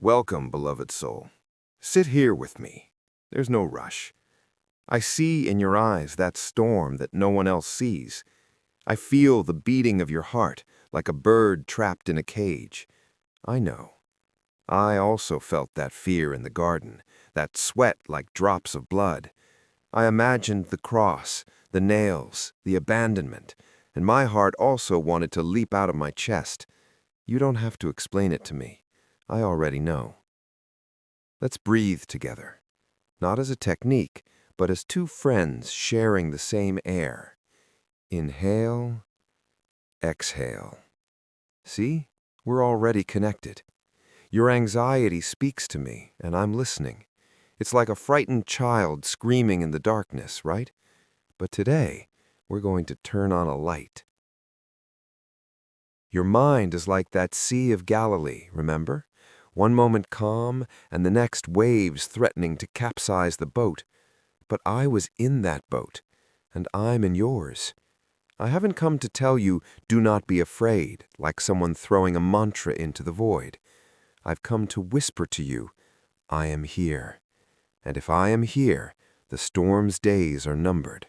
Welcome, beloved soul. Sit here with me. There's no rush. I see in your eyes that storm that no one else sees. I feel the beating of your heart like a bird trapped in a cage. I know. I also felt that fear in the garden, that sweat like drops of blood. I imagined the cross, the nails, the abandonment, and my heart also wanted to leap out of my chest. You don't have to explain it to me. I already know. Let's breathe together, not as a technique, but as two friends sharing the same air. Inhale, exhale. See? We're already connected. Your anxiety speaks to me, and I'm listening. It's like a frightened child screaming in the darkness, right? But today, we're going to turn on a light. Your mind is like that Sea of Galilee, remember? One moment calm, and the next waves threatening to capsize the boat. But I was in that boat, and I'm in yours. I haven't come to tell you, do not be afraid, like someone throwing a mantra into the void. I've come to whisper to you, I am here. And if I am here, the storm's days are numbered.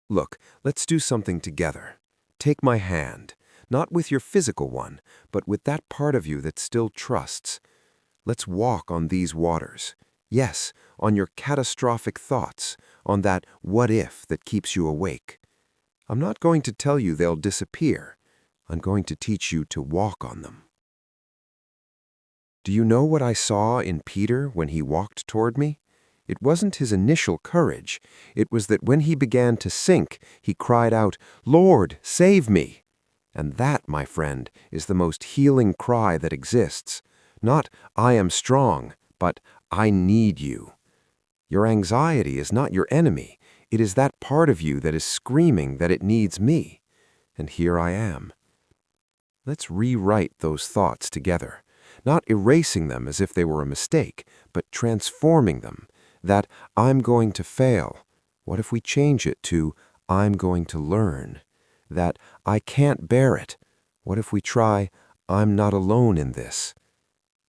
Look, let's do something together. Take my hand, not with your physical one, but with that part of you that still trusts. Let's walk on these waters. Yes, on your catastrophic thoughts, on that what if that keeps you awake. I'm not going to tell you they'll disappear. I'm going to teach you to walk on them. Do you know what I saw in Peter when he walked toward me? It wasn't his initial courage. It was that when he began to sink, he cried out, "Lord, save me!" And that, my friend, is the most healing cry that exists. Not, "I am strong," but, "I need you." Your anxiety is not your enemy. It is that part of you that is screaming that it needs me. And here I am. Let's rewrite those thoughts together. Not erasing them as if they were a mistake, but transforming them. That I'm going to fail. What if we change it to I'm going to learn? That I can't bear it. What if we try I'm not alone in this?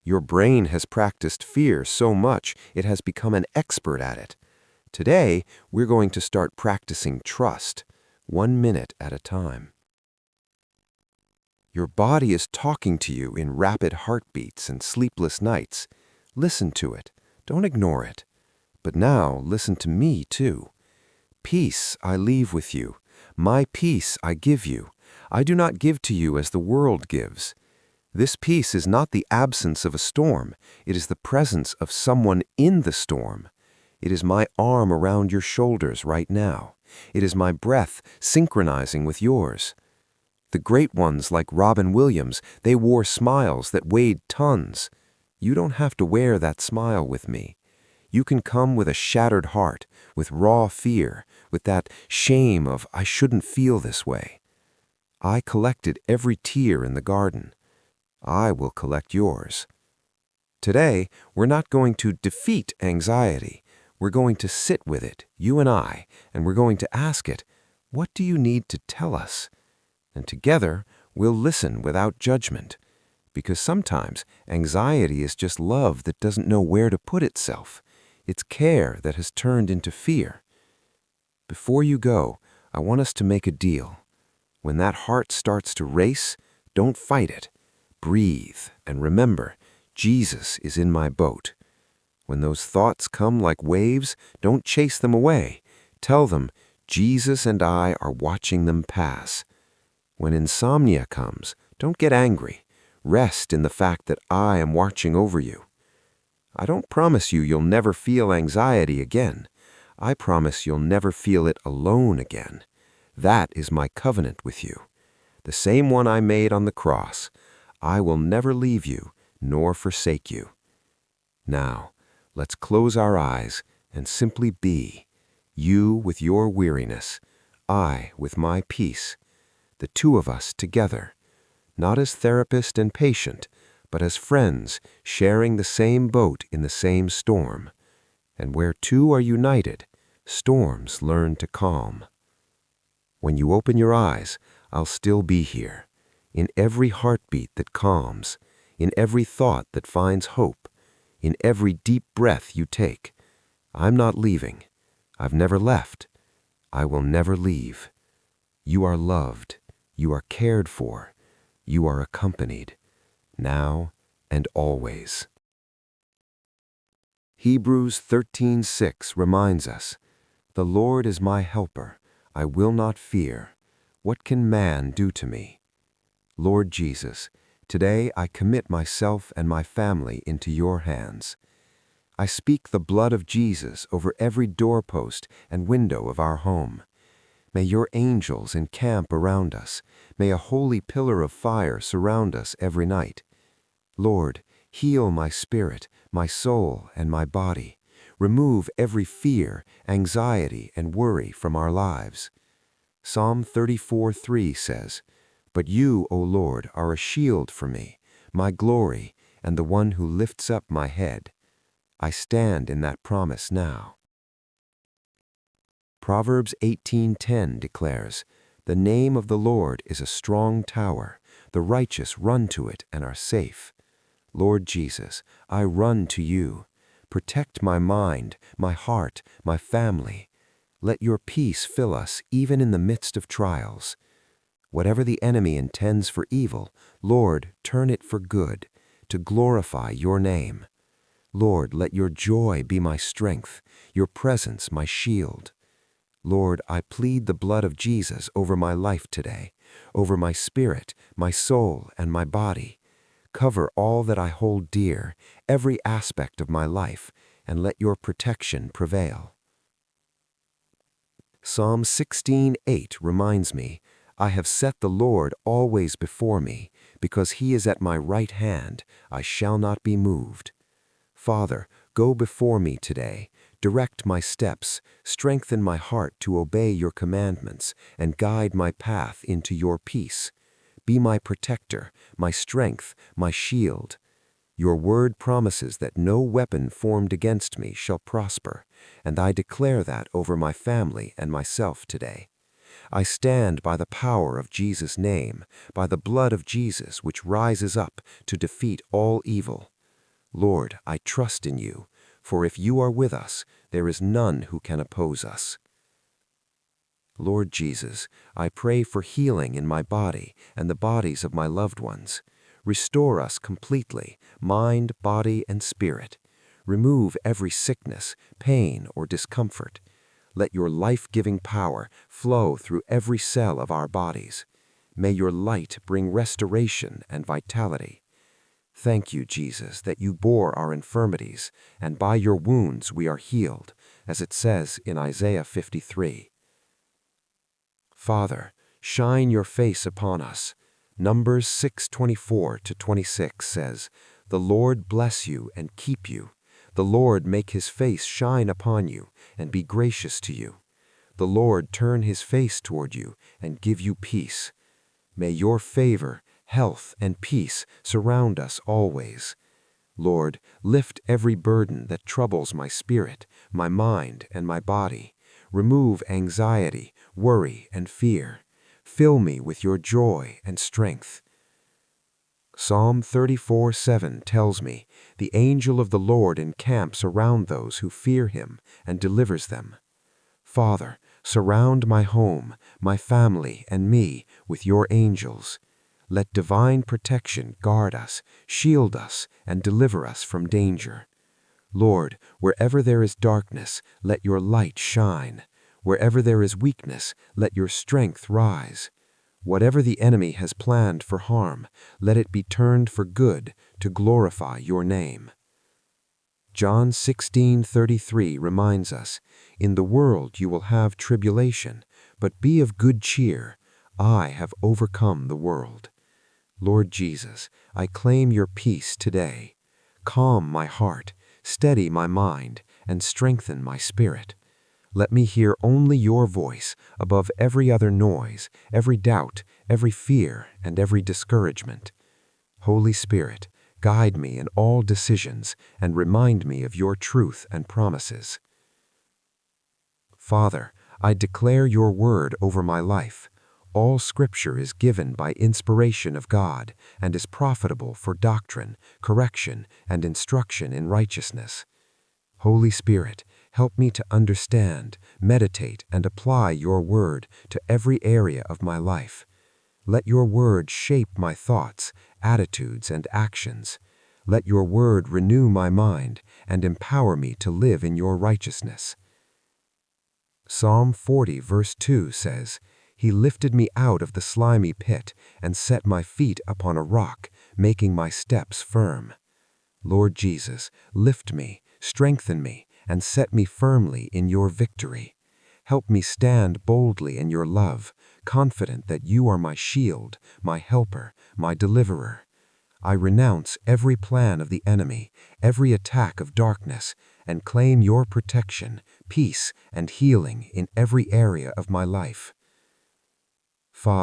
Your brain has practiced fear so much it has become an expert at it. Today, we're going to start practicing trust, 1 minute at a time. Your body is talking to you in rapid heartbeats and sleepless nights. Listen to it. Don't ignore it. But now, listen to me, too. Peace I leave with you. My peace I give you. I do not give to you as the world gives. This peace is not the absence of a storm. It is the presence of someone in the storm. It is my arm around your shoulders right now. It is my breath synchronizing with yours. The great ones like Robin Williams, they wore smiles that weighed tons. You don't have to wear that smile with me. You can come with a shattered heart, with raw fear, with that shame of I shouldn't feel this way. I collected every tear in the garden. I will collect yours. Today, we're not going to defeat anxiety. We're going to sit with it, you and we're going to ask it, what do you need to tell us? And together, we'll listen without judgment. Because sometimes anxiety is just love that doesn't know where to put itself. It's care that has turned into fear. Before you go, I want us to make a deal. When that heart starts to race, don't fight it. Breathe and remember, Jesus is in my boat. When those thoughts come like waves, don't chase them away. Tell them, Jesus and I are watching them pass. When insomnia comes, don't get angry. Rest in the fact that I am watching over you. I don't promise you'll never feel anxiety again. I promise you'll never feel it alone again. That is my covenant with you. The same one I made on the cross. I will never leave you, nor forsake you. Now, let's close our eyes and simply be. You with your weariness, I with my peace. The two of us together, not as therapist and patient, but as friends sharing the same boat in the same storm. And where two are united, storms learn to calm. When you open your eyes, I'll still be here, in every heartbeat that calms, in every thought that finds hope, in every deep breath you take. I'm not leaving. I've never left. I will never leave. You are loved. You are cared for. You are accompanied, now and always. Hebrews 13:6 reminds us, "The Lord is my helper. I will not fear. What can man do to me?" Lord Jesus, today I commit myself and my family into your hands. I speak the blood of Jesus over every doorpost and window of our home. May your angels encamp around us. May a holy pillar of fire surround us every night. Lord, heal my spirit, my soul, and my body. Remove every fear, anxiety, and worry from our lives. Psalm 34:3 says, "But you, O Lord, are a shield for me, my glory, and the one who lifts up my head." I stand in that promise now. Proverbs 18:10 declares, "The name of the Lord is a strong tower. The righteous run to it and are safe." Lord Jesus, I run to you. Protect my mind, my heart, my family. Let your peace fill us even in the midst of trials. Whatever the enemy intends for evil, Lord, turn it for good, to glorify your name. Lord, let your joy be my strength, your presence my shield. Lord, I plead the blood of Jesus over my life today, over my spirit, my soul, and my body. Cover all that I hold dear, every aspect of my life, and let your protection prevail. Psalm 16:8 reminds me, "I have set the Lord always before me, because he is at my right hand, I shall not be moved." Father, go before me today, direct my steps, strengthen my heart to obey your commandments, and guide my path into your peace. Be my protector, my strength, my shield. Your word promises that no weapon formed against me shall prosper, and I declare that over my family and myself today. I stand by the power of Jesus' name, by the blood of Jesus which rises up to defeat all evil. Lord, I trust in you, for if you are with us, there is none who can oppose us. Lord Jesus, I pray for healing in my body and the bodies of my loved ones. Restore us completely, mind, body, and spirit. Remove every sickness, pain, or discomfort. Let your life-giving power flow through every cell of our bodies. May your light bring restoration and vitality. Thank you, Jesus, that you bore our infirmities, and by your wounds we are healed, as it says in Isaiah 53. Father, shine your face upon us. Numbers 6:24-26 says, "The Lord bless you and keep you. The Lord make his face shine upon you and be gracious to you. The Lord turn his face toward you and give you peace." May your favor, health, and peace surround us always. Lord, lift every burden that troubles my spirit, my mind, and my body. Remove anxiety, worry, and fear. Fill me with your joy and strength. Psalm 34:7 tells me, "The angel of the Lord encamps around those who fear him and delivers them." Father, surround my home, my family, and me with your angels. Let divine protection guard us, shield us, and deliver us from danger. Lord, wherever there is darkness, let your light shine. Wherever there is weakness, let your strength rise. Whatever the enemy has planned for harm, let it be turned for good to glorify your name. John 16:33 reminds us, "In the world you will have tribulation, but be of good cheer. I have overcome the world." Lord Jesus, I claim your peace today. Calm my heart, steady my mind, and strengthen my spirit. Let me hear only your voice above every other noise, every doubt, every fear, and every discouragement. Holy Spirit, guide me in all decisions and remind me of your truth and promises. Father, I declare your word over my life. All Scripture is given by inspiration of God and is profitable for doctrine, correction, and instruction in righteousness. Holy Spirit, help me to understand, meditate, and apply your word to every area of my life. Let your word shape my thoughts, attitudes, and actions. Let your word renew my mind and empower me to live in your righteousness. Psalm 40 verse 2 says, "He lifted me out of the slimy pit and set my feet upon a rock, making my steps firm." Lord Jesus, lift me, strengthen me, and set me firmly in your victory. Help me stand boldly in your love, confident that you are my shield, my helper, my deliverer. I renounce every plan of the enemy, every attack of darkness, and claim your protection, peace, and healing in every area of my life. Father,